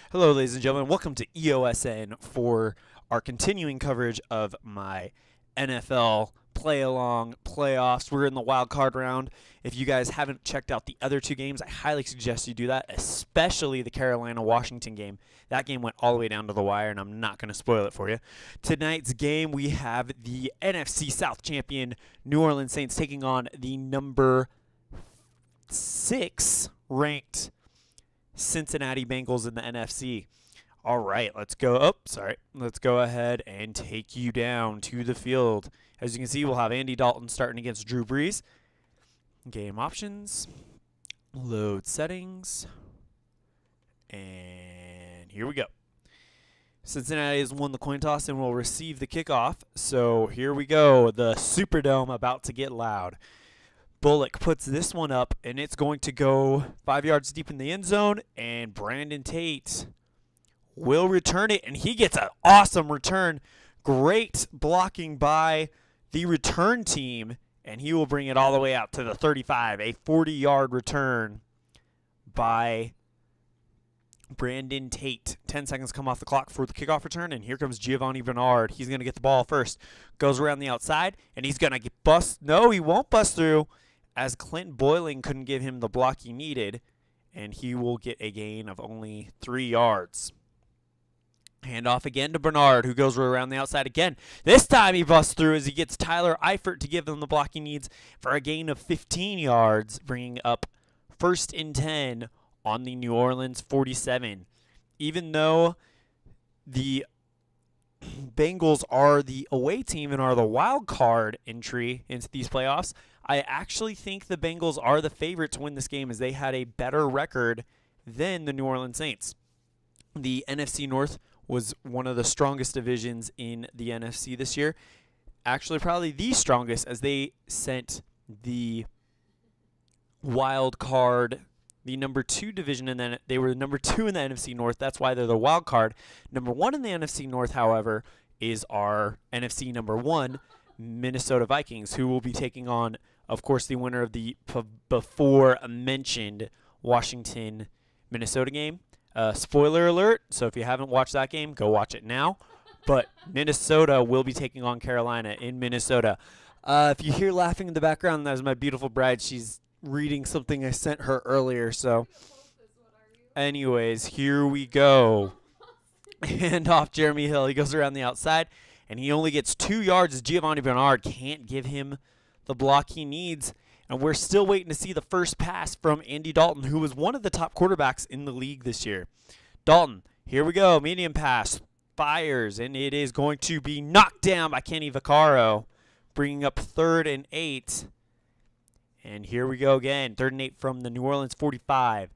Hello, ladies and gentlemen. Welcome to EOSN for our continuing coverage of my NFL play-along playoffs. We're in the wild card round. If you guys haven't checked out the other two games, I highly suggest you do that, especially the Carolina-Washington game. That game went all the way down to the wire, and I'm not going to spoil it for you. Tonight's game, we have the NFC South champion New Orleans Saints taking on the number 6 ranked Cincinnati Bengals in the NFC. All right, let's go. Oh, sorry. Let's go ahead and take you down to the field. As you can see, we'll have Andy Dalton starting against Drew Brees. Game options. Load settings. And here we go. Cincinnati has won the coin toss and will receive the kickoff. So here we go. The Superdome about to get loud. Bullock puts this one up, and it's going to go 5 yards deep in the end zone, and Brandon Tate will return it, and he gets an awesome return. Great blocking by the return team, and he will bring it all the way out to the 35. A 40-yard return by Brandon Tate. 10 seconds come off the clock for the kickoff return, and here comes Giovanni Bernard. He's going to get the ball first. Goes around the outside, and he's going to bust. No, he won't bust through, as Clint Boyling couldn't give him the block he needed, and he will get a gain of only 3 yards. Handoff again to Bernard, who goes around the outside again. This time he busts through as he gets Tyler Eifert to give him the block he needs for a gain of 15 yards, bringing up 1st and 10 on the New Orleans 47. Even though the Bengals are the away team and are the wild card entry into these playoffs, I actually think the Bengals are the favorite to win this game, as they had a better record than the New Orleans Saints. The NFC North was one of the strongest divisions in the NFC this year. Actually, probably the strongest, as they sent the wild card, the number 2 division, and then they were number 2 in the NFC North. That's why they're the wild card. Number 1 in the NFC North, however, is our NFC number 1, Minnesota Vikings, who will be taking on, of course, the winner of the before-mentioned Washington-Minnesota game. Spoiler alert, so if you haven't watched that game, go watch it now. But Minnesota will be taking on Carolina in Minnesota. If you hear laughing in the background, that is my beautiful bride. She's reading something I sent her earlier. So anyways, here we go. Hand off Jeremy Hill. He goes around the outside, and he only gets 2 yards as Giovanni Bernard can't give him the block he needs. And we're still waiting to see the first pass from Andy Dalton, who was one of the top quarterbacks in the league this year. Dalton, here we go. Medium pass. Fires, and it is going to be knocked down by Kenny Vaccaro, bringing up 3rd and 8. And here we go again. 3rd and 8 from the New Orleans 45.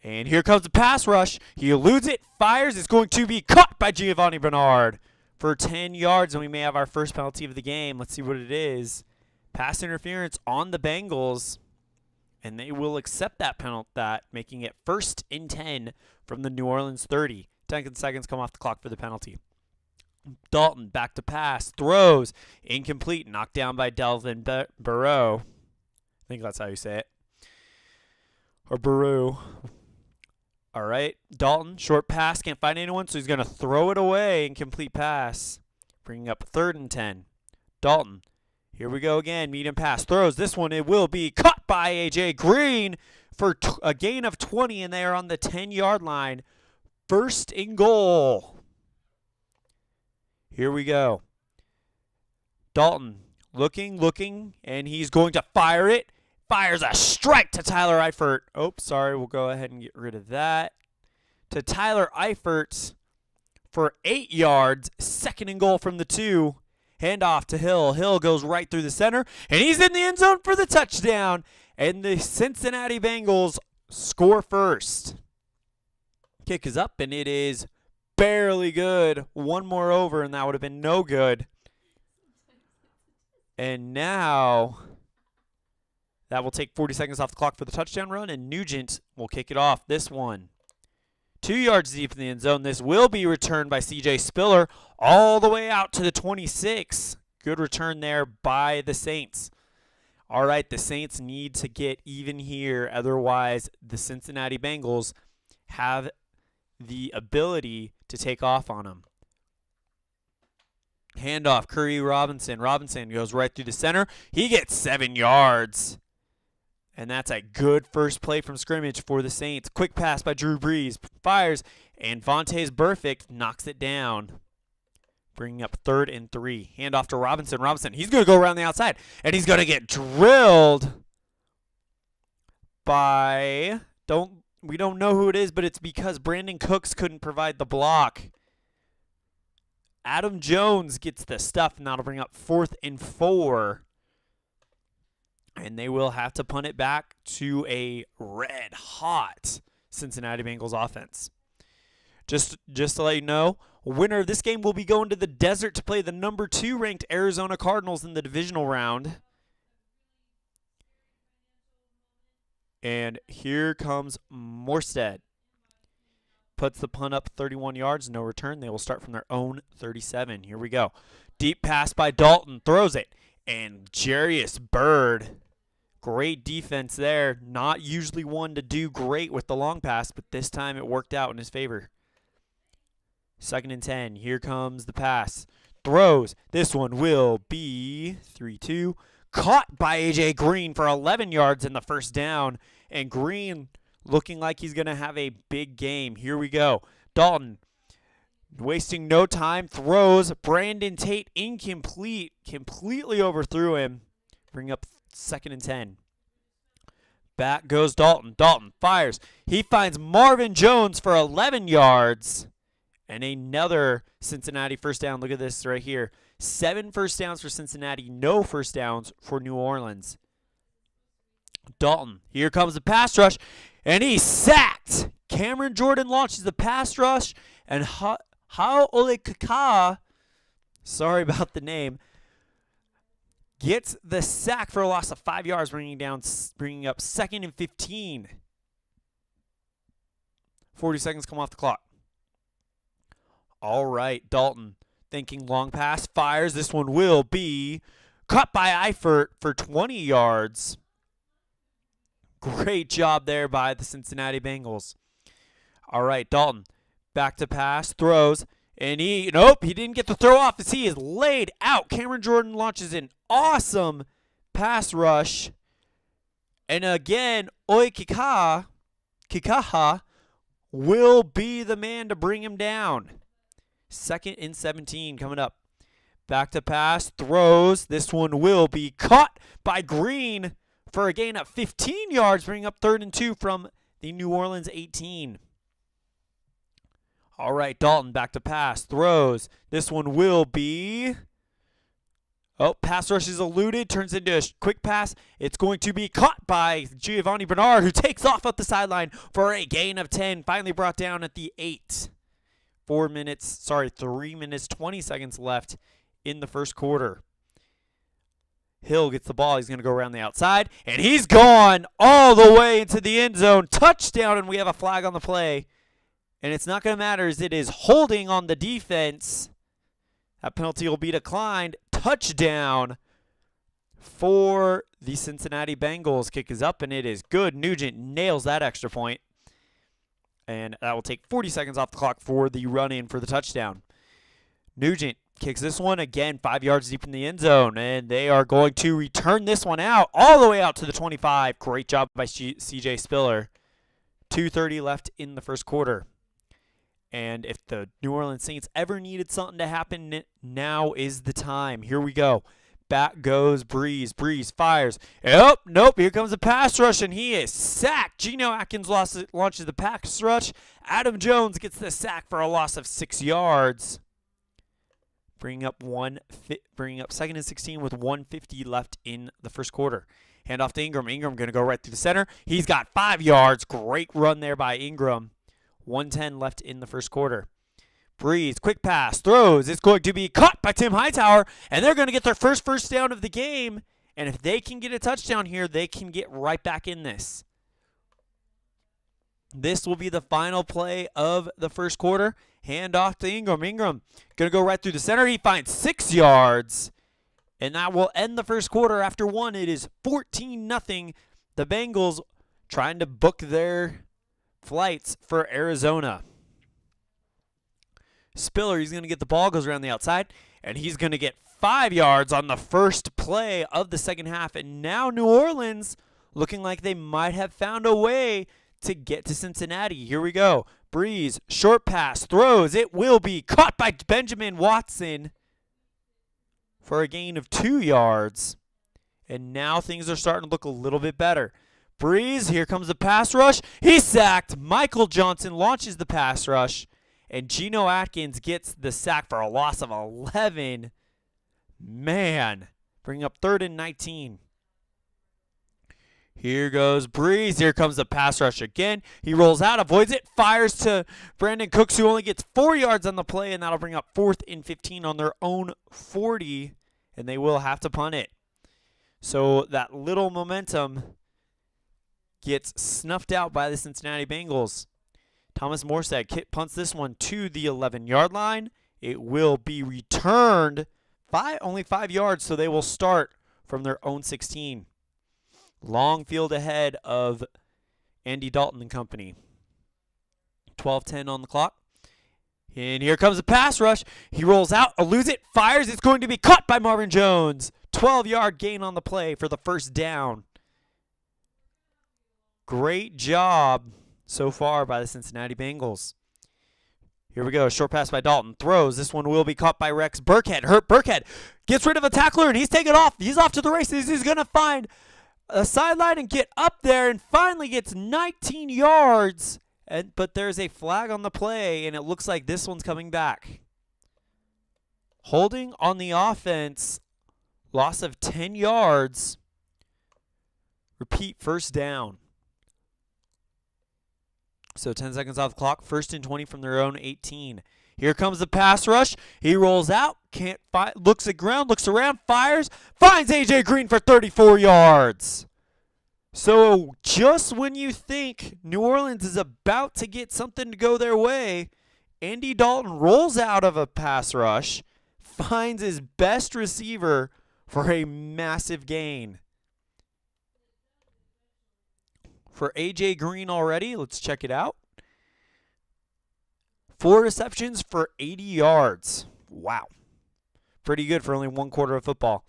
And here comes the pass rush. He eludes it, fires. It's going to be caught by Giovanni Bernard for 10 yards, and we may have our first penalty of the game. Let's see what it is. Pass interference on the Bengals, and they will accept that penalty, making it 1st and 10 from the New Orleans 30. 10 seconds come off the clock for the penalty. Dalton back to pass, throws, incomplete, knocked down by Delvin Burrow. I think that's how you say it. Or Burrow. All right, Dalton, short pass, can't find anyone, so he's going to throw it away. Incomplete pass, bringing up 3rd and 10. Dalton, here we go again. Medium pass, throws. This one, it will be caught by A.J. Green for a gain of 20, and they are on the 10-yard line. 1st and goal. Here we go. Dalton looking, and he's going to fire it. Fires a strike to Tyler Eifert. Oh, sorry. We'll go ahead and get rid of that. To Tyler Eifert for 8 yards. 2nd and goal from the 2. Handoff to Hill. Hill goes right through the center, and he's in the end zone for the touchdown. And the Cincinnati Bengals score first. Kick is up, and it is barely good. One more over, and that would have been no good. And now that will take 40 seconds off the clock for the touchdown run, and Nugent will kick it off. This one, 2 yards deep in the end zone. This will be returned by C.J. Spiller all the way out to the 26. Good return there by the Saints. All right, the Saints need to get even here. Otherwise, the Cincinnati Bengals have the ability to take off on him. Handoff, Curry Robinson. Robinson goes right through the center. He gets 7 yards. And that's a good first play from scrimmage for the Saints. Quick pass by Drew Brees. Fires, and Vontaze Burfict knocks it down. Bringing up 3rd and 3. Handoff to Robinson. Robinson, he's going to go around the outside. And he's going to get drilled by, we don't know who it is, but it's because Brandon Cooks couldn't provide the block. Adam Jones gets the stuff, and that'll bring up 4th and 4. And they will have to punt it back to a red-hot Cincinnati Bengals offense. Just to let you know, winner of this game will be going to the desert to play the number 2 ranked Arizona Cardinals in the divisional round. And here comes Morstead. Puts the punt up 31 yards, no return. They will start from their own 37. Here we go. Deep pass by Dalton, throws it. And Jarius Byrd, great defense there. Not usually one to do great with the long pass, but this time it worked out in his favor. 2nd and 10. Here comes the pass. Throws. This one will be 3-2. Caught by A.J. Green for 11 yards in the first down. And Green looking like he's going to have a big game. Here we go. Dalton, wasting no time, throws. Brandon Tate incomplete. Completely overthrew him. Bring up 2nd and 10. Back goes Dalton. Dalton fires. He finds Marvin Jones for 11 yards. And another Cincinnati first down. Look at this right here. 7 first downs for Cincinnati. No first downs for New Orleans. Dalton. Here comes the pass rush. And he's sacked. Cameron Jordan launches the pass rush. And Haolekaka, sorry about the name, gets the sack for a loss of 5 yards, bringing up 2nd and 15. 40 seconds come off the clock. All right, Dalton thinking long pass, fires. This one will be cut by Eifert for 20 yards. Great job there by the Cincinnati Bengals. All right, Dalton back to pass, throws, and he didn't get the throw off as he is laid out. Cameron Jordan launches an awesome pass rush. And again, Kikaha will be the man to bring him down. 2nd and 17 coming up. Back to pass, throws. This one will be caught by Green for a gain of 15 yards, bringing up 3rd and 2 from the New Orleans 18. All right, Dalton back to pass, throws. This one will be, pass rush is eluded, turns into a quick pass. It's going to be caught by Giovanni Bernard, who takes off up the sideline for a gain of 10, finally brought down at the 8. 3 minutes, 20 seconds left in the first quarter. Hill gets the ball. He's going to go around the outside, and he's gone all the way into the end zone. Touchdown, and we have a flag on the play. And it's not going to matter as it is holding on the defense. That penalty will be declined. Touchdown for the Cincinnati Bengals. Kick is up, and it is good. Nugent nails that extra point. And that will take 40 seconds off the clock for the run-in for the touchdown. Nugent kicks this one again 5 yards deep in the end zone. And they are going to return this one out all the way out to the 25. Great job by C.J. Spiller. 2:30 left in the first quarter. And if the New Orleans Saints ever needed something to happen, now is the time. Here we go. Back goes Breeze. Breeze fires. Nope. Here comes the pass rush, and he is sacked. Geno Atkins launches the pass rush. Adam Jones gets the sack for a loss of 6 yards. Bringing up 2nd and 16 with 1:50 left in the first quarter. Hand off to Ingram. Ingram going to go right through the center. He's got 5 yards. Great run there by Ingram. 1:10 left in the first quarter. Breeze, quick pass, throws. It's going to be caught by Tim Hightower, and they're going to get their first down of the game. And if they can get a touchdown here, they can get right back in this. This will be the final play of the first quarter. Hand off to Ingram. Ingram going to go right through the center. He finds 6 yards, and that will end the first quarter. After one, it is 14-0. The Bengals trying to book their flights for Arizona. Spiller, he's going to get the ball, goes around the outside, and he's going to get 5 yards on the first play of the second half. And now New Orleans looking like they might have found a way to get to Cincinnati. Here we go. Breeze, short pass, throws. It will be caught by Benjamin Watson for a gain of 2 yards. And now things are starting to look a little bit better. Breeze, here comes the pass rush. He's sacked. Michael Johnson launches the pass rush. And Geno Atkins gets the sack for a loss of 11. Man, bring up 3rd and 19. Here goes Breeze. Here comes the pass rush again. He rolls out, avoids it, fires to Brandon Cooks, who only gets 4 yards on the play, and that'll bring up 4th and 15 on their own 40, and they will have to punt it. So that little momentum gets snuffed out by the Cincinnati Bengals. Thomas Morstead punts this one to the 11-yard line. It will be returned only 5 yards, so they will start from their own 16. Long field ahead of Andy Dalton and company. 12:10 on the clock. And here comes the pass rush. He rolls out, eludes it, fires. It's going to be caught by Marvin Jones. 12-yard gain on the play for the first down. Great job so far by the Cincinnati Bengals. Here we go. Short pass by Dalton. Throws. This one will be caught by Rex Burkhead. Burkhead gets rid of a tackler, and he's taken off. He's off to the races. He's going to find a sideline and get up there, and finally gets 19 yards. But there's a flag on the play, and it looks like this one's coming back. Holding on the offense. Loss of 10 yards. Repeat, first down. So 10 seconds off the clock. 1st and 20 from their own 18. Here comes the pass rush. He rolls out. Looks at ground. Looks around. Fires. Finds A.J. Green for 34 yards. So just when you think New Orleans is about to get something to go their way, Andy Dalton rolls out of a pass rush. Finds his best receiver for a massive gain. For A.J. Green already, let's check it out. 4 receptions for 80 yards. Wow. Pretty good for only 1 quarter of football.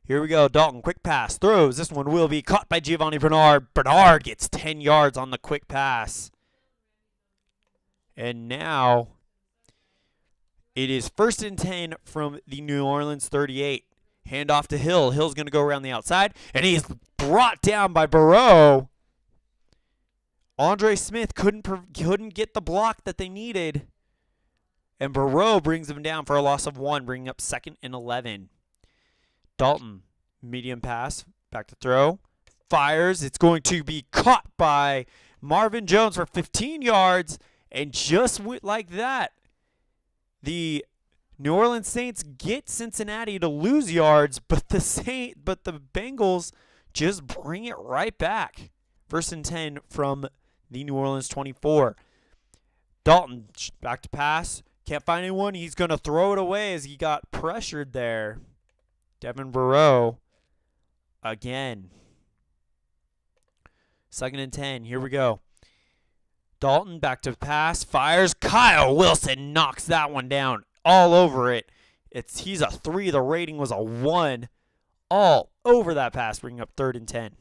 Here we go. Dalton, quick pass. Throws. This one will be caught by Giovanni Bernard. Bernard gets 10 yards on the quick pass. And now it is 1st and 10 from the New Orleans 38. Hand off to Hill. Hill's going to go around the outside. And he's brought down by Burrow. Andre Smith couldn't get the block that they needed. And Burrow brings him down for a loss of 1, bringing up 2nd and 11. Dalton, medium pass, back to throw. Fires. It's going to be caught by Marvin Jones for 15 yards. And just like that, the New Orleans Saints get Cincinnati to lose yards, but the Bengals just bring it right back. 1st and 10 from the New Orleans 24. Dalton, back to pass. Can't find anyone. He's going to throw it away as he got pressured there. Devin Burrow again. 2nd and 10. Here we go. Dalton back to pass. Fires. Kyle Wilson knocks that one down all over it. He's a 3. The rating was a 1. All over that pass, bringing up 3rd and 10.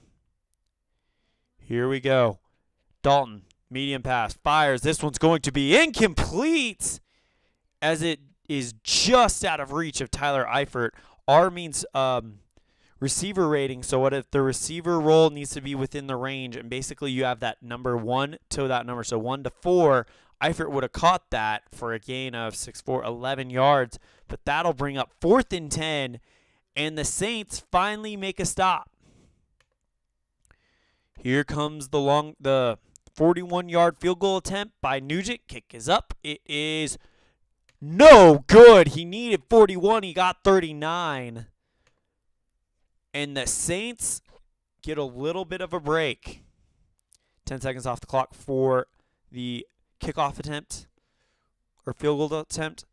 Here we go. Dalton, medium pass. Fires. This one's going to be incomplete as it is just out of reach of Tyler Eifert. R means receiver rating. So what if the receiver role needs to be within the range, and basically you have that number 1 to that number. So 1 to 4, Eifert would have caught that for a gain of 11 yards. But that'll bring up 4th and 10, and the Saints finally make a stop. Here comes the 41-yard field goal attempt by Nugent. Kick is up. It is no good. He needed 41. He got 39. And the Saints get a little bit of a break. 10 seconds off the clock for the kickoff attempt or field goal attempt.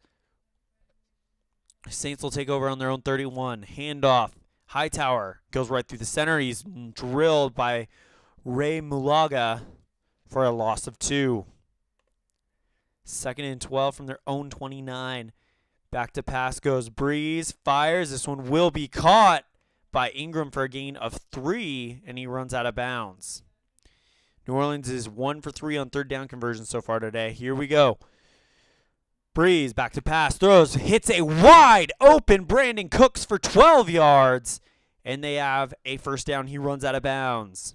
Saints will take over on their own 31. Handoff. Hightower goes right through the center. He's drilled by Ray Mulaga for a loss of 2. 2nd and 12 from their own 29. Back to pass goes Breeze. Fires. This one will be caught by Ingram for a gain of 3, and he runs out of bounds. New Orleans is 1 for 3 on third down conversion so far today. Here we go. Breeze back to pass. Throws. Hits a wide open Brandon Cooks for 12 yards, and they have a first down. He runs out of bounds.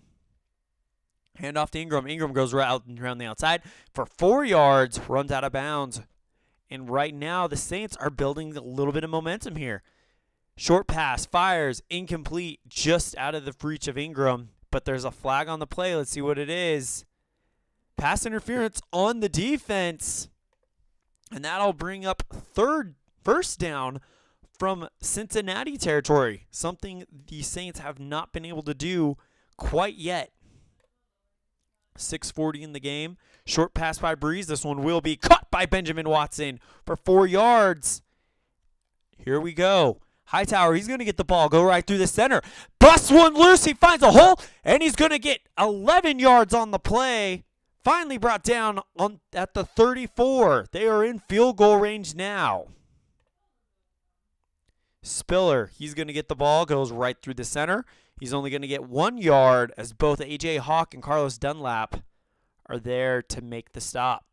Hand off to Ingram. Ingram goes around the outside for 4 yards, runs out of bounds. And right now, the Saints are building a little bit of momentum here. Short pass, fires, incomplete, just out of the reach of Ingram. But there's a flag on the play. Let's see what it is. Pass interference on the defense. And that'll bring up first down from Cincinnati territory. Something the Saints have not been able to do quite yet. 6:40 in the game. Short pass by Breeze. This one will be caught by Benjamin Watson for 4 yards. Here we go. Hightower, he's going to get the ball, go right through the center. Busts one loose. He finds a hole, and he's going to get 11 yards on the play. Finally brought down at the 34. They are in field goal range now. Spiller, he's going to get the ball, goes right through the center. He's only going to get 1 yard as both A.J. Hawk and Carlos Dunlap are there to make the stop.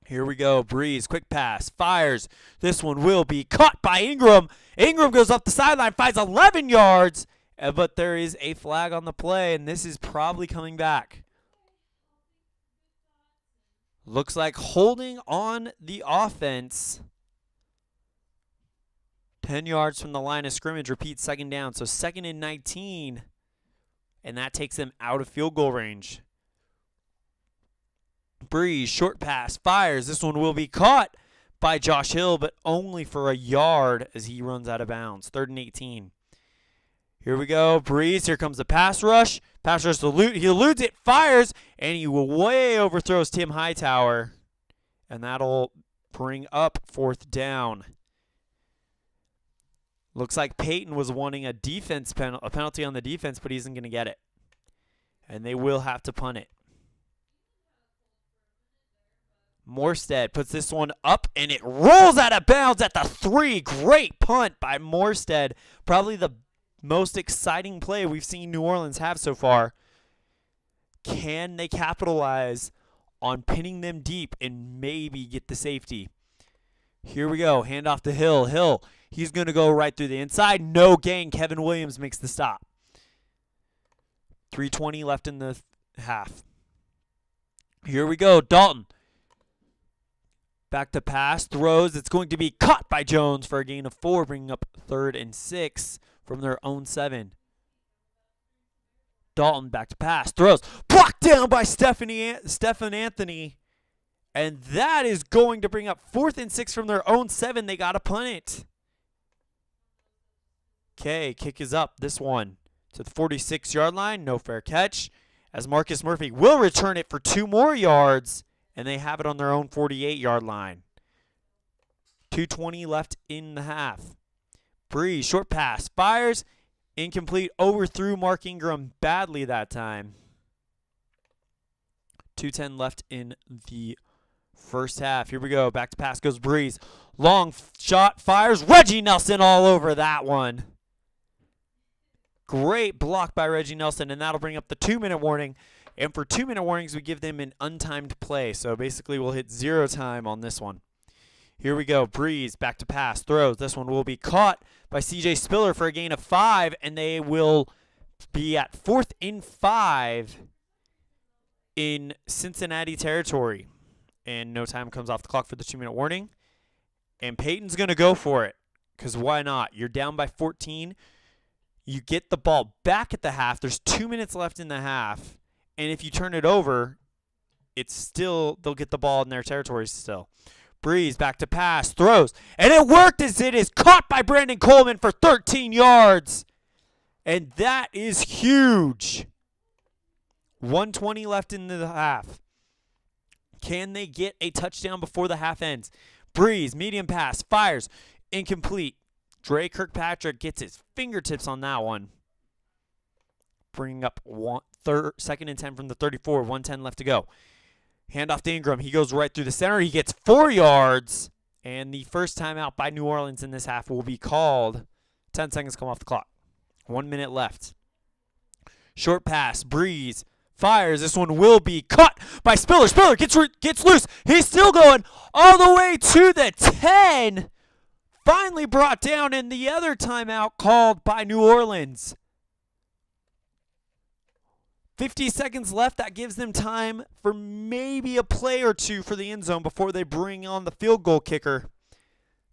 Here we go. Breeze, quick pass, fires. This one will be caught by Ingram. Ingram goes up the sideline, finds 11 yards, but there is a flag on the play, and this is probably coming back. Looks like holding on the offense. 10 yards from the line of scrimmage, repeats 2nd down. So 2nd and 19, and that takes them out of field goal range. Breeze, short pass, fires. This one will be caught by Josh Hill, but only for a yard as he runs out of bounds. 3rd and 18. Here we go. Breeze, here comes the pass rush. Pass rush, he eludes it, fires, and he way overthrows Tim Hightower. And that'll bring up 4th down. Looks like Peyton was wanting a penalty on the defense, but he isn't going to get it. And they will have to punt it. Morstead puts this one up, and it rolls out of bounds at the 3. Great punt by Morstead. Probably the most exciting play we've seen New Orleans have so far. Can they capitalize on pinning them deep and maybe get the safety? Here we go. Hand off to Hill. Hill. He's going to go right through the inside. No gain. Kevin Williams makes the stop. 3:20 left in the half. Here we go. Dalton. Back to pass. Throws. It's going to be caught by Jones for a gain of 4, bringing up 3rd and 6 from their own 7. Dalton back to pass. Throws. Blocked down by Stephen Anthony. And that is going to bring up 4th and 6 from their own 7. They got to punt it. Okay, kick is up. This one to the 46-yard line. No fair catch. As Marcus Murphy will return it for 2 more yards. And they have it on their own 48-yard line. 2:20 left in the half. Breeze, short pass. Fires. Incomplete. Overthrew Mark Ingram badly that time. 2:10 left in the first half. Here we go. Back to pass goes Breeze. Long shot. Fires. Reggie Nelson all over that one. Great block by Reggie Nelson, and that'll bring up the 2-minute warning. And for 2-minute warnings, we give them an untimed play. So basically, we'll hit 0 time on this one. Here we go. Breeze, back to pass, throws. This one will be caught by C.J. Spiller for a gain of 5, and they will be at 4th and 5 in Cincinnati territory. And no time comes off the clock for the 2-minute warning. And Peyton's going to go for it, because why not? You're down by 14. You get the ball back at the half. There's 2 minutes left in the half. And if you turn it over, it's still, they'll get the ball in their territory still. Breeze, back to pass, throws. And it worked as it is caught by Brandon Coleman for 13 yards. And that is huge. 1:20 left in the half. Can they get a touchdown before the half ends? Breeze, medium pass, fires, incomplete. Dre Kirkpatrick gets his fingertips on that one. Bringing up 2nd and 10 from the 34, 1:10 left to go. Handoff to Ingram. He goes right through the center. He gets 4 yards. And the first timeout by New Orleans in this half will be called. 10 seconds come off the clock. 1 minute left. Short pass. Breeze fires. This one will be caught by Spiller. Spiller gets loose. He's still going all the way to the 10. Finally brought down, and the other timeout called by New Orleans. 50 seconds left. That gives them time for maybe a play or two for the end zone before they bring on the field goal kicker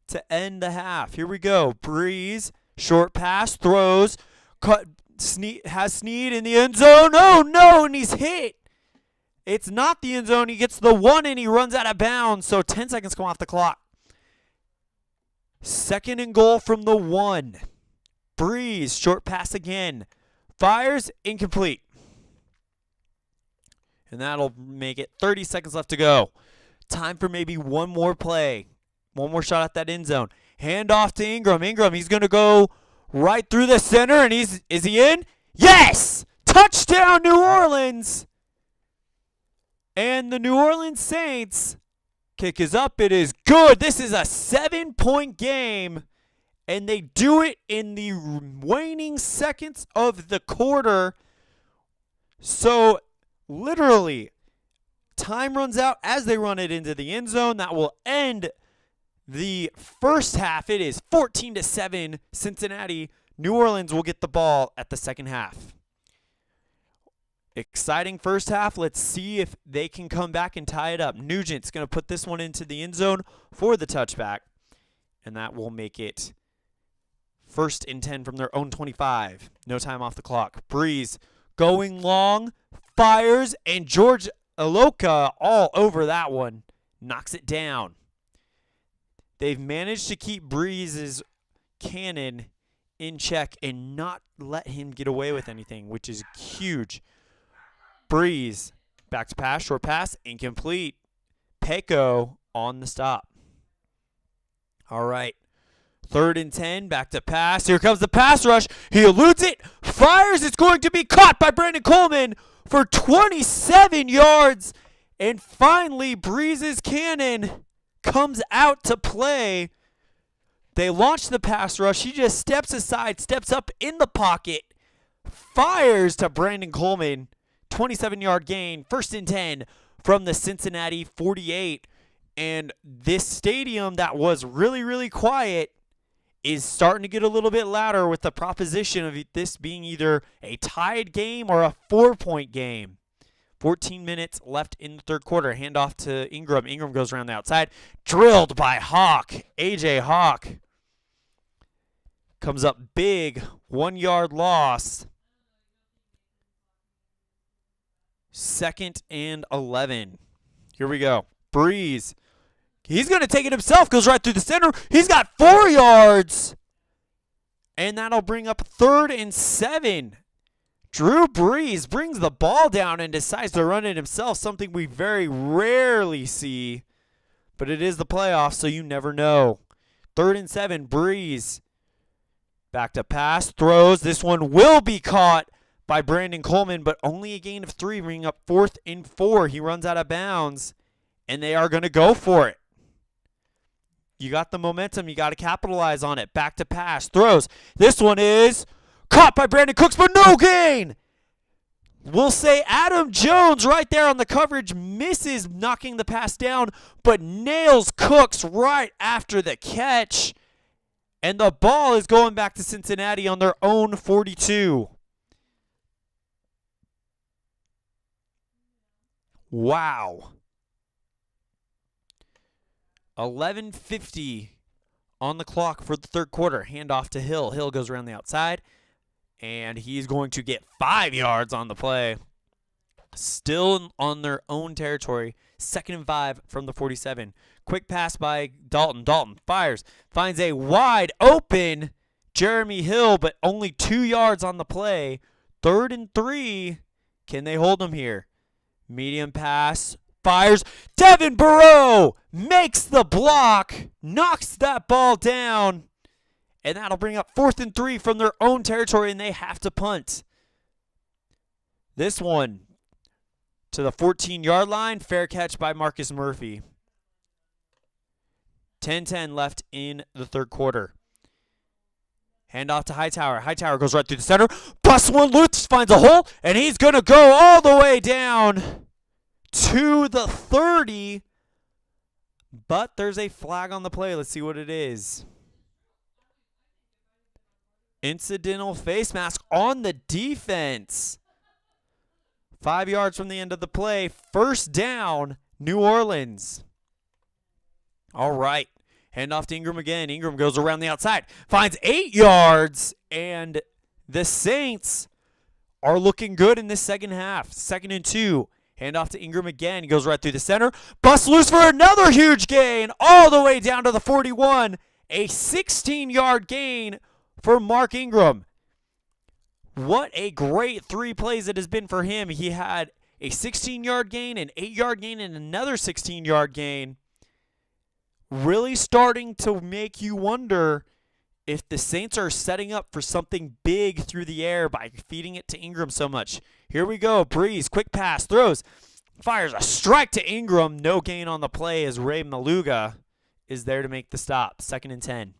to end the half. Here we go. Breeze, short pass, throws, has Snead in the end zone. Oh, no, and he's hit. It's not the end zone. He gets the 1, and he runs out of bounds, so 10 seconds come off the clock. 2nd and goal from the 1. Breeze, short pass again. Fires, incomplete. And that'll make it 30 seconds left to go. Time for maybe one more play. One more shot at that end zone. Hand off to Ingram. Ingram, he's going to go right through the center, and is he in? Yes! Touchdown, New Orleans! And the New Orleans Saints kick is up. It is good. This is a 7-point game, and they do it in the waning seconds of the quarter. So literally, time runs out as they run it into the end zone. That will end the first half. It is 14-7 Cincinnati. New Orleans will get the ball at the second half. Exciting first half. Let's see if they can come back and tie it up. Nugent's going to put this one into the end zone for the touchback, and that will make it 1st and 10 from their own 25. No time off the clock. Breeze going long, fires, and George Aloka all over that one. Knocks it down. They've managed to keep Breeze's cannon in check and not let him get away with anything, which is huge. Breeze, back to pass, short pass, incomplete. Peko on the stop. All right. 3rd and 10, back to pass. Here comes the pass rush. He eludes it, fires. It's going to be caught by Brandon Coleman for 27 yards. And finally, Breeze's cannon comes out to play. They launch the pass rush. He just steps aside, steps up in the pocket, fires to Brandon Coleman. 27-yard gain, 1st and 10 from the Cincinnati 48. And this stadium that was really, really quiet is starting to get a little bit louder with the proposition of this being either a tied game or a 4-point game. 14 minutes left in the third quarter. Handoff to Ingram. Ingram goes around the outside. Drilled by Hawk. A.J. Hawk comes up big. 1-yard loss. 2nd and 11. Here we go. Breeze. He's going to take it himself. Goes right through the center. He's got 4 yards. And that'll bring up 3rd and 7. Drew Brees brings the ball down and decides to run it himself, something we very rarely see. But it is the playoffs, so you never know. 3rd and 7. Breeze. Back to pass. Throws. This one will be caught by Brandon Coleman, but only a gain of 3, bringing up 4th and 4. He runs out of bounds, and they are going to go for it. You got the momentum. You got to capitalize on it. Back to pass. Throws. This one is caught by Brandon Cooks, but no gain. We'll say Adam Jones right there on the coverage misses knocking the pass down, but nails Cooks right after the catch. And the ball is going back to Cincinnati on their own 42. Wow. 11:50 on the clock for the third quarter. Handoff to Hill. Hill goes around the outside, and he's going to get 5 yards on the play. Still on their own territory. 2nd and 5 from the 47. Quick pass by Dalton. Dalton fires. Finds a wide open Jeremy Hill, but only 2 yards on the play. 3rd and 3. Can they hold him here? Medium pass. Fires. Devin Burrow makes the block. Knocks that ball down. And that'll bring up 4th and 3 from their own territory, and they have to punt. This one, to the 14-yard line. Fair catch by Marcus Murphy. 10-10 left in the third quarter. Hand off to Hightower. Hightower goes right through the center. Busts one loose, finds a hole, and he's going to go all the way down to the 30. But there's a flag on the play. Let's see what it is. Incidental face mask on the defense. 5 yards from the end of the play. First down, New Orleans. All right. Hand off to Ingram again. Ingram goes around the outside. Finds 8 yards. And the Saints are looking good in this second half. 2nd and 2. Hand off to Ingram again. He goes right through the center. Busts loose for another huge gain. All the way down to the 41. A 16-yard gain for Mark Ingram. What a great 3 plays it has been for him. He had a 16-yard gain, an 8-yard gain, and another 16-yard gain. Really starting to make you wonder if the Saints are setting up for something big through the air by feeding it to Ingram so much. Here we go. Breeze, quick pass, throws, fires a strike to Ingram. No gain on the play as Ray Maluga is there to make the stop. 2nd and 10.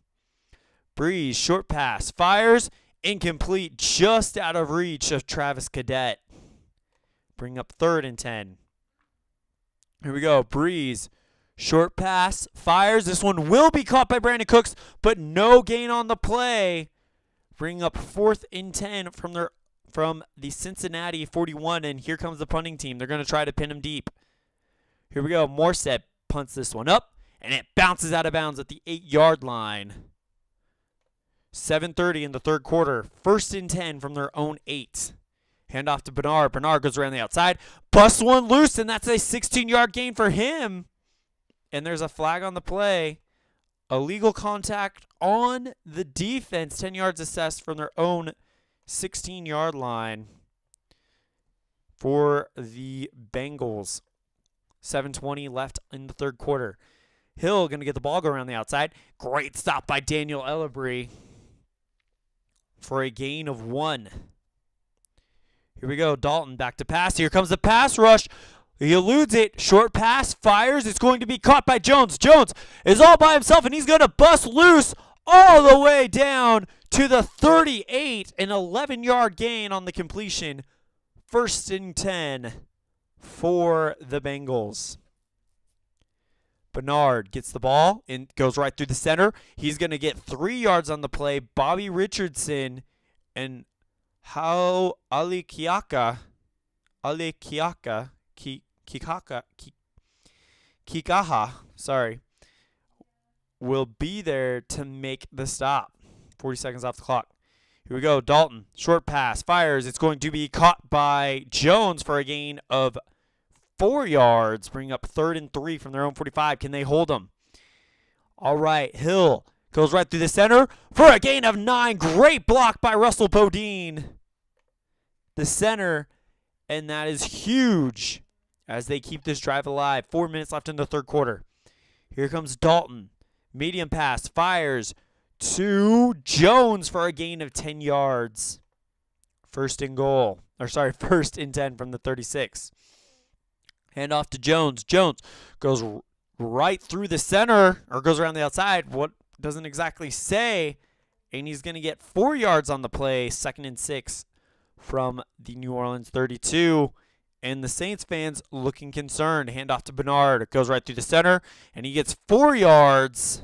Breeze, short pass, fires, incomplete, just out of reach of Travis Cadet. Bring up 3rd and 10. Here we go. Breeze, short pass, fires. This one will be caught by Brandon Cooks, but no gain on the play. Bring up 4th and 10 from the Cincinnati 41, and here comes the punting team. They're going to try to pin him deep. Here we go. Morstead punts this one up, and it bounces out of bounds at the 8-yard line. 7:30 in the third quarter. 1st and 10 from their own 8. Hand off to Bernard. Bernard goes around the outside. Busts one loose, and that's a 16-yard gain for him. And there's a flag on the play. Illegal contact on the defense. 10 yards assessed from their own 16-yard line for the Bengals. 7:20 left in the third quarter. Hill going to get the ball, go around the outside. Great stop by Daniel Ellabry for a gain of 1. Here we go. Dalton back to pass. Here comes the pass rush. He eludes it. Short pass, fires. It's going to be caught by Jones. Jones is all by himself, and he's going to bust loose all the way down to the 38. An 11-yard gain on the completion. 1st and 10 for the Bengals. Bernard gets the ball and goes right through the center. He's going to get 3 yards on the play. Bobby Richardson and Kikaha, will be there to make the stop. 40 seconds off the clock. Here we go. Dalton, short pass, fires. It's going to be caught by Jones for a gain of 4 yards. Bring up 3rd and 3 from their own 45. Can they hold them? All right. Hill goes right through the center for a gain of 9. Great block by Russell Bodine, the center, and that is huge as they keep this drive alive. 4 minutes left in the third quarter. Here comes Dalton. Medium pass, fires to Jones for a gain of 10 yards. 1st and 10 from the 36. Hand off to Jones. Jones goes right through the center, or goes around the outside. What doesn't exactly say. And he's going to get 4 yards on the play. 2nd and 6 from the New Orleans 32. And the Saints fans looking concerned. Hand off to Bernard. It goes right through the center, and he gets 4 yards.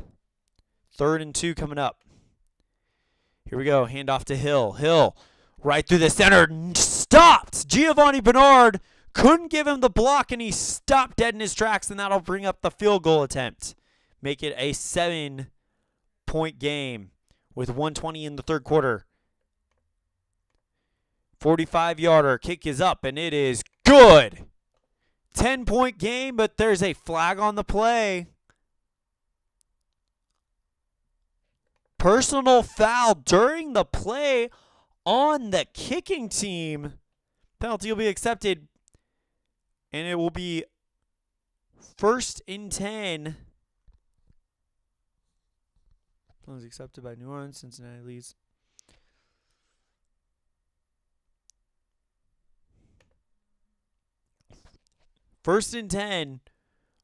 3rd and 2 coming up. Here we go. Hand off to Hill. Hill right through the center. Stopped. Giovanni Bernard couldn't give him the block, and he stopped dead in his tracks, and that'll bring up the field goal attempt. Make it a 7-point game with 1:20 in the third quarter. 45-yarder kick is up, and it is good. 10-point game, but there's a flag on the play. Personal foul during the play on the kicking team. Penalty will be accepted, and it will be 1st and 10. Penalty accepted by New Orleans. Cincinnati leads. First and 10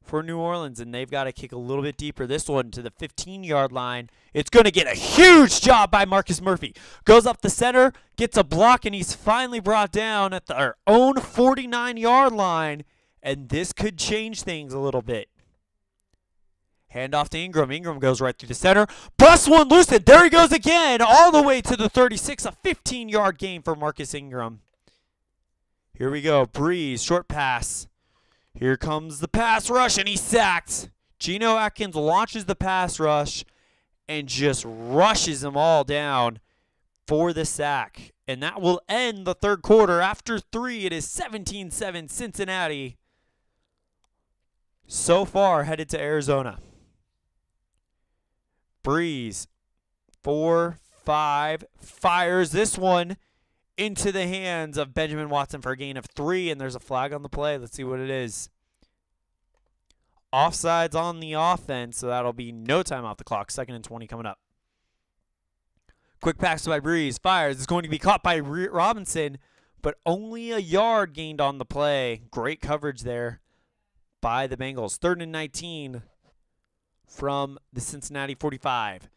for New Orleans, and they've got to kick a little bit deeper. This one to the 15-yard line. It's going to get a huge job by Marcus Murphy. Goes up the center, gets a block, and he's finally brought down at our own 49-yard line, and this could change things a little bit. Hand off to Ingram. Ingram goes right through the center. Bust one loose, and there he goes again, all the way to the 36. A 15-yard gain for Marcus Ingram. Here we go. Breeze, short pass. Here comes the pass rush, and he's sacked. Geno Atkins launches the pass rush and just rushes them all down for the sack. And that will end the third quarter. After 3, it is 17-7 Cincinnati. So far, headed to Arizona. Breeze, 4-5, fires this one into the hands of Benjamin Watson for a gain of 3, and there's a flag on the play. Let's see what it is. Offsides on the offense, so that'll be no time off the clock. 2nd and 20 coming up. Quick pass by Breeze, fires. It's going to be caught by Robinson, but only a yard gained on the play. Great coverage there by the Bengals. 3rd and 19 from the Cincinnati 45.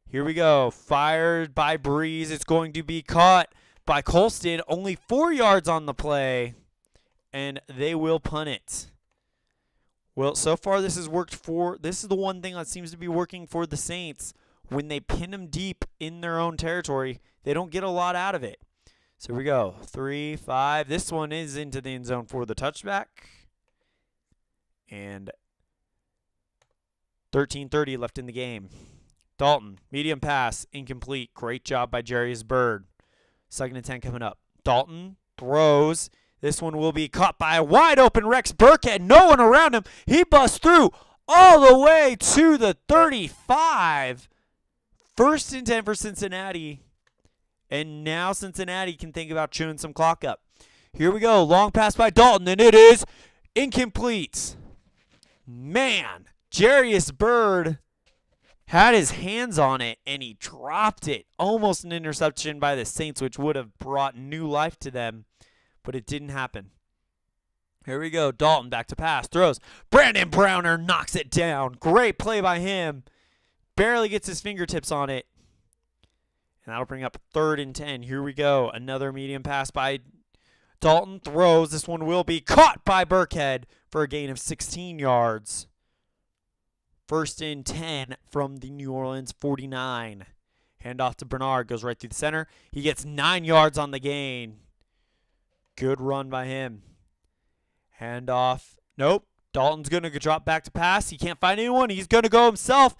Here we go. Fired by Breeze. It's going to be caught by Colston. Only 4 yards on the play, and they will punt it. Well, so far this has worked for, this is the one thing that seems to be working for the Saints. When they pin them deep in their own territory, they don't get a lot out of it. So here we go. 3-5. This one is into the end zone for the touchback. And 13:30 left in the game. Dalton, medium pass, incomplete. Great job by Jarius Byrd. 2nd and 10 coming up. Dalton throws. This one will be caught by a wide open Rex Burkhead. No one around him. He busts through all the way to the 35. 1st and 10 for Cincinnati. And now Cincinnati can think about chewing some clock up. Here we go. Long pass by Dalton, and it is incomplete. Man, Jarius Byrd had his hands on it, and he dropped it. Almost an interception by the Saints, which would have brought new life to them, but it didn't happen. Here we go. Dalton back to pass. Throws. Brandon Browner knocks it down. Great play by him. Barely gets his fingertips on it. And that'll bring up 3rd and 10. Here we go. Another medium pass by Dalton. Throws. This one will be caught by Burkhead for a gain of 16 yards. 1st and 10 from the New Orleans 49. Handoff to Bernard. Goes right through the center. He gets 9 yards on the gain. Good run by him. Handoff. Nope. Dalton's going to drop back to pass. He can't find anyone. He's going to go himself.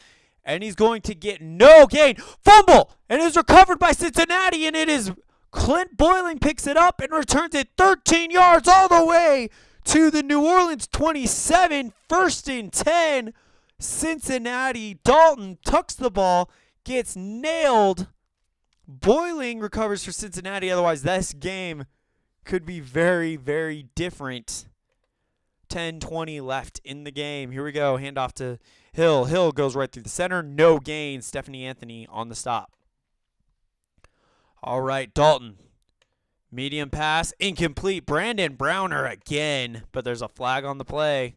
And he's going to get no gain. Fumble! And it is recovered by Cincinnati. And it is Clint Boiling picks it up and returns it 13 yards all the way to the New Orleans 27. 1st and 10. Cincinnati. Dalton tucks the ball. Gets nailed. Boiling recovers for Cincinnati. Otherwise, this game could be very, very different. 10-20 left in the game. Here we go. Handoff to Hill. Hill goes right through the center. No gain. Stephanie Anthony on the stop. All right, Dalton. Medium pass. Incomplete. Brandon Browner again. But there's a flag on the play.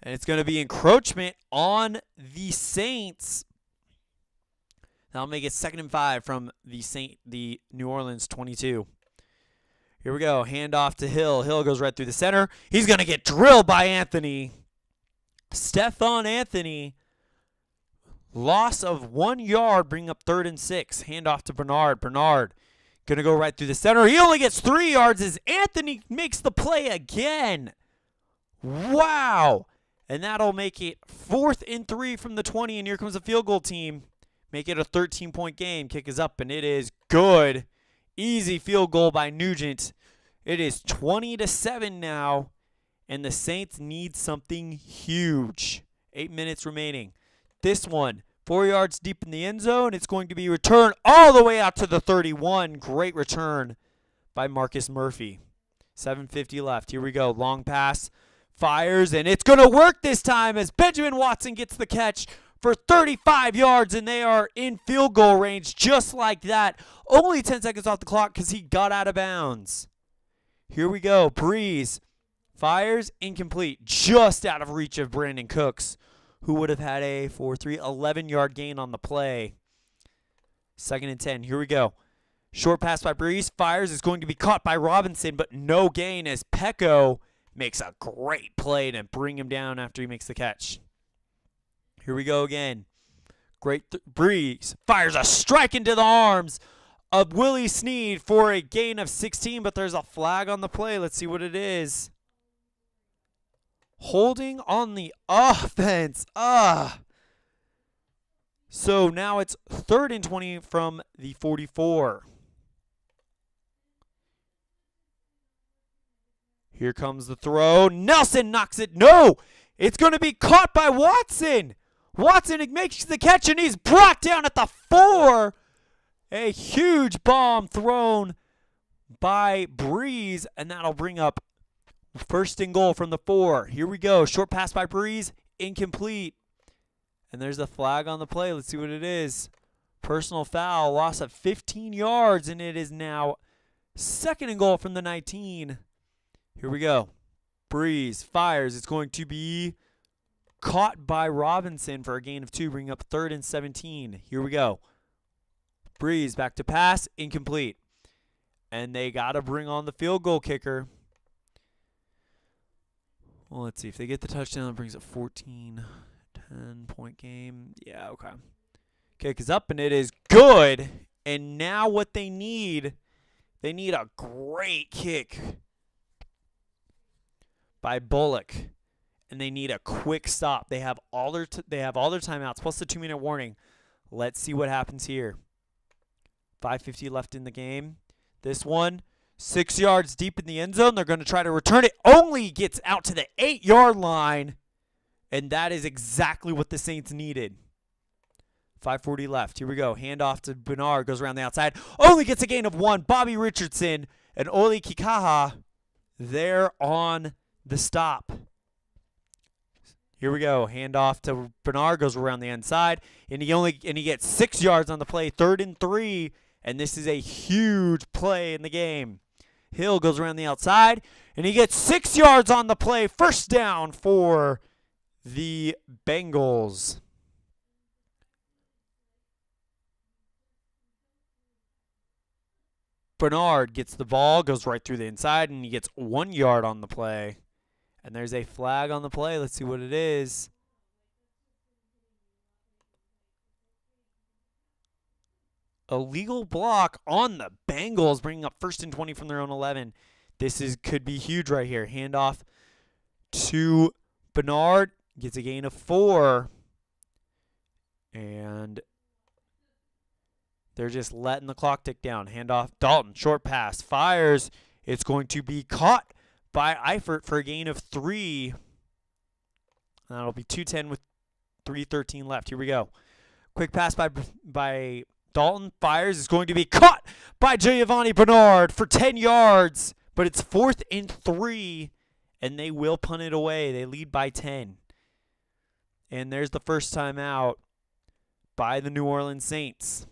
And it's going to be encroachment on the Saints. That'll make it 2nd and 5 from the New Orleans 22. Here we go. Handoff to Hill. Hill goes right through the center. He's going to get drilled by Anthony. Stephon Anthony. Loss of 1 yard, bringing up 3rd and 6. Handoff to Bernard. Bernard going to go right through the center. He only gets 3 yards as Anthony makes the play again. Wow. And that'll make it 4th and 3 from the 20. And here comes the field goal team. Make it a 13-point game. Kick is up, and it is good. Easy field goal by Nugent. It is 20-7 now, and the Saints need something huge. 8 minutes remaining. This one, 4 yards deep in the end zone. It's going to be returned all the way out to the 31. Great return by Marcus Murphy. 7:50 left. Here we go. Long pass. Fires, and it's going to work this time as Benjamin Watson gets the catch for 35 yards, and they are in field goal range just like that. Only 10 seconds off the clock because he got out of bounds. Here we go. Breeze fires, incomplete, just out of reach of Brandon Cooks, who would have had a 11-yard gain on the play. 2nd and 10. Here we go. Short pass by Breeze. Fires is going to be caught by Robinson, but no gain as Pecco makes a great play to bring him down after he makes the catch. Here we go again. Great Breeze fires a strike into the arms of Willie Snead for a gain of 16, but there's a flag on the play. Let's see what it is. Holding on the offense. So now it's 3rd and 20 from the 44. Here comes the throw. Nelson knocks it. No! It's going to be caught by Watson. Watson makes the catch, and he's brought down at the 4. A huge bomb thrown by Breeze, and that'll bring up 1st and goal from the 4. Here we go. Short pass by Breeze. Incomplete. And there's a flag on the play. Let's see what it is. Personal foul. Loss of 15 yards, and it is now 2nd and goal from the 19. Here we go. Breeze fires. It's going to be caught by Robinson for a gain of 2, bringing up 3rd and 17. Here we go. Breeze back to pass. Incomplete. And they got to bring on the field goal kicker. Well, let's see. If they get the touchdown, it brings up 14, 10-point game. Yeah, okay. Kick is up, and it is good. And now what they need a great kick by Bullock, and they need a quick stop. They have all their timeouts plus the 2-minute warning. Let's see what happens here. 5:50 left in the game. This one, 6 yards deep in the end zone. They're going to try to return it. Only gets out to the 8-yard line, and that is exactly what the Saints needed. 5:40 left. Here we go. Handoff to Bernard. Goes around the outside. Only gets a gain of 1. Bobby Richardson and Oli Kikaha there on the stop. Here we go. Handoff to Bernard. Goes around the inside, and he gets 6 yards on the play. 3rd and 3, and this is a huge play in the game. Hill goes around the outside, and he gets 6 yards on the play. 1st down for the Bengals. Bernard gets the ball, goes right through the inside, and he gets 1 yard on the play. And there's a flag on the play. Let's see what it is. Illegal block on the Bengals, bringing up 1st and 20 from their own 11. This could be huge right here. Handoff to Bernard. Gets a gain of 4. And they're just letting the clock tick down. Handoff. Dalton. Short pass. Fires. It's going to be caught by Eifert for a gain of 3. That'll be 2:10 with 3:13 left. Here we go. Quick pass by Dalton. Fires. Is going to be caught by Giovanni Bernard for 10 yards. But it's 4th and 3, and they will punt it away. They lead by 10. And there's the first time out by the New Orleans Saints.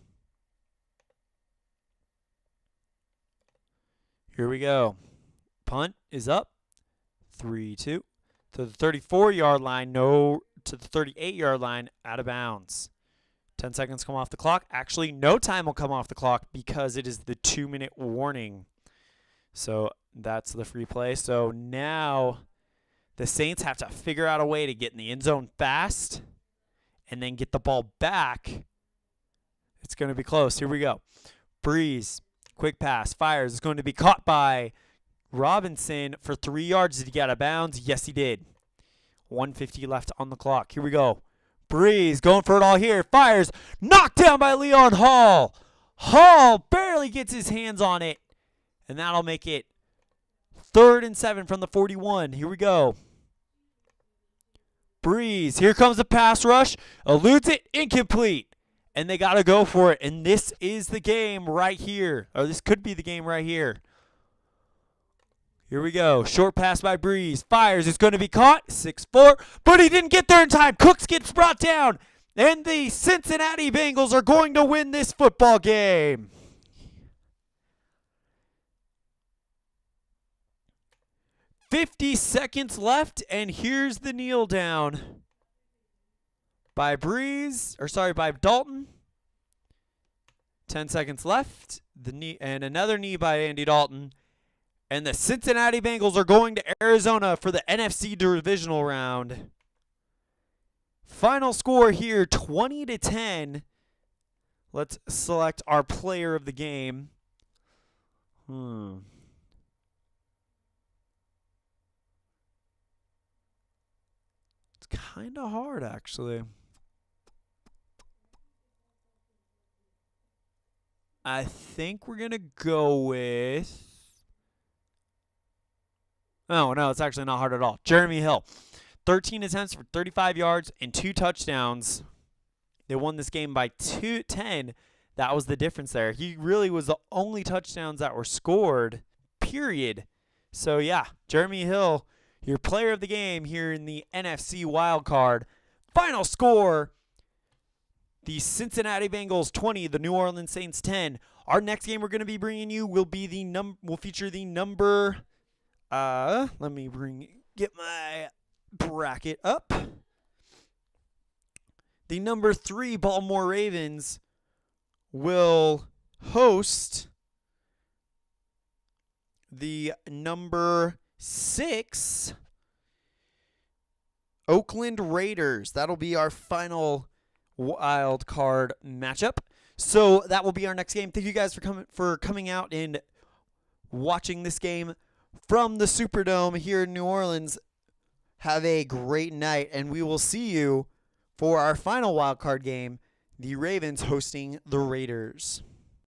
Here we go. Punt is up. 3-2. To the 34-yard line. No, to the 38-yard line. Out of bounds. 10 seconds come off the clock. Actually, no time will come off the clock because it is the 2-minute warning. So that's the free play. So now the Saints have to figure out a way to get in the end zone fast and then get the ball back. It's going to be close. Here we go. Breeze. Quick pass. Fires. It's going to be caught by Robinson for 3 yards. Did he get out of bounds? Yes, he did. 1:50 left on the clock. Here we go. Breeze going for it all here. Fires. Knocked down by Leon Hall. Hall barely gets his hands on it. And that'll make it 3rd and 7 from the 41. Here we go. Breeze. Here comes the pass rush. Eludes it. Incomplete. And they got to go for it. And this is the game right here. Or this could be the game right here. Here we go. Short pass by Breeze. Fires. It's going to be caught. 6-4. But he didn't get there in time. Cooks gets brought down. And the Cincinnati Bengals are going to win this football game. 50 seconds left, and here's the kneel down by by Dalton. 10 seconds left. The knee and another knee by Andy Dalton. And the Cincinnati Bengals are going to Arizona for the NFC divisional round. Final score here, 20-10. Let's select our player of the game. It's kind of hard, actually. I think we're going to go with... Oh, no, it's actually not hard at all. Jeremy Hill. 13 attempts for 35 yards and 2 touchdowns. They won this game by 10. That was the difference there. He really was the only touchdowns that were scored, period. So, yeah, Jeremy Hill, your player of the game here in the NFC wildcard. Final score, the Cincinnati Bengals 20, the New Orleans Saints 10. Our next game we're going to be bringing you will feature the number... let me get my bracket up. The number 3 Baltimore Ravens will host the number 6 Oakland Raiders. That'll be our final wild card matchup. So that will be our next game. Thank you guys for coming out and watching this game from the Superdome here in New Orleans. Have a great night, and we will see you for our final wild card game, the Ravens hosting the Raiders.